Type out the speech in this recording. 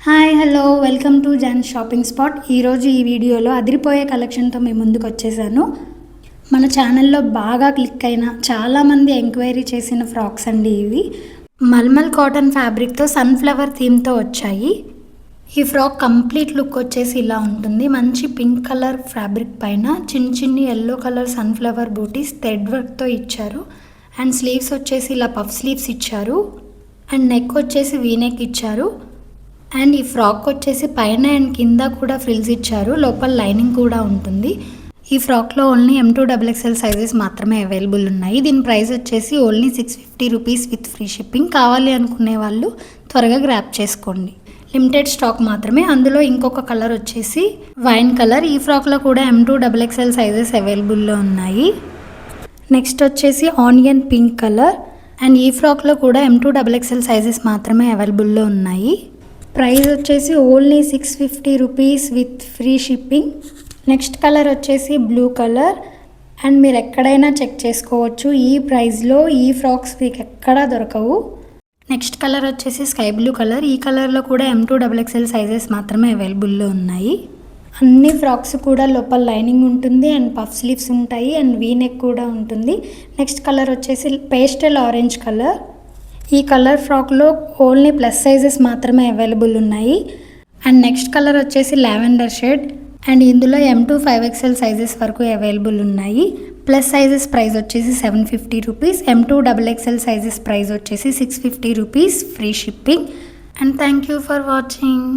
Hi hello welcome to John shopping spot. ఈరోజు ఈ వీడియోలో అదిరిపోయే కలెక్షన్తో మీ ముందుకు వచ్చేసాను. మన ఛానల్లో బాగా క్లిక్ అయిన చాలామంది ఎంక్వైరీ చేసిన ఫ్రాక్స్ అండి ఇవి. మల్మల్ కాటన్ ఫ్యాబ్రిక్తో సన్ఫ్లవర్ థీమ్తో వచ్చాయి. ఈ ఫ్రాక్ కంప్లీట్ లుక్ వచ్చేసి ఇలా ఉంటుంది. మంచి పింక్ కలర్ ఫ్యాబ్రిక్ పైన చిన్ని ఎల్లో కలర్ సన్ఫ్లవర్ బూటీస్ థ్రెడ్ వర్క్తో ఇచ్చారు. అండ్ స్లీవ్స్ వచ్చేసి ఇలా పఫ్ స్లీవ్స్ ఇచ్చారు. అండ్ నెక్ వచ్చేసి వీ నెక్ ఇచ్చారు. అండ్ ఈ ఫ్రాక్ వచ్చేసి పైన అండ్ కింద కూడా ఫ్రిల్స్ ఇచ్చారు. లోపల లైనింగ్ కూడా ఉంటుంది. ఈ ఫ్రాక్లో ఓన్లీ M2XXL సైజెస్ మాత్రమే అవైలబుల్ ఉన్నాయి. దీని ప్రైస్ వచ్చేసి only 650 rupees with free shipping. కావాలి అనుకునే వాళ్ళు త్వరగా గ్రాప్ చేసుకోండి. లిమిటెడ్ స్టాక్ మాత్రమే. అందులో ఇంకొక కలర్ వచ్చేసి వైన్ కలర్. ఈ ఫ్రాక్లో కూడా M2XXL సైజెస్ అవైలబుల్లో ఉన్నాయి. నెక్స్ట్ వచ్చేసి ఆనియన్ పింక్ కలర్. అండ్ ఈ ఫ్రాక్లో కూడా M2XXL సైజెస్ మాత్రమే అవైలబుల్లో ఉన్నాయి. ప్రైస్ వచ్చేసి only 650 rupees with free shipping. Next colour వచ్చేసి బ్లూ కలర్. అండ్ మీరు ఎక్కడైనా చెక్ చేసుకోవచ్చు, ఈ ప్రైస్లో ఈ ఫ్రాక్స్ మీకు ఎక్కడా దొరకవు. నెక్స్ట్ కలర్ వచ్చేసి స్కై బ్లూ కలర్. ఈ కలర్లో కూడా M2XXL సైజెస్ మాత్రమే అవైలబుల్లో ఉన్నాయి. అన్ని ఫ్రాక్స్ కూడా లోపల లైనింగ్ ఉంటుంది అండ్ పఫ్ స్లీవ్స్ ఉంటాయి అండ్ వీ నెక్ కూడా ఉంటుంది. నెక్స్ట్ కలర్ వచ్చేసి పేస్టల్ ఆరెంజ్ కలర్. ఈ కలర్ ఫ్రాక్లో ఓన్లీ ప్లస్ సైజెస్ మాత్రమే అవైలబుల్ ఉన్నాయి. అండ్ నెక్స్ట్ కలర్ వచ్చేసి లావెండర్ షేడ్. అండ్ ఇందులో M2XXL సైజెస్ వరకు అవైలబుల్ ఉన్నాయి. ప్లస్ సైజెస్ ప్రైస్ వచ్చేసి 750 రూపీస్. M2XXL సైజెస్ ప్రైస్ వచ్చేసి 650 rupees free shipping. And thank you for watching.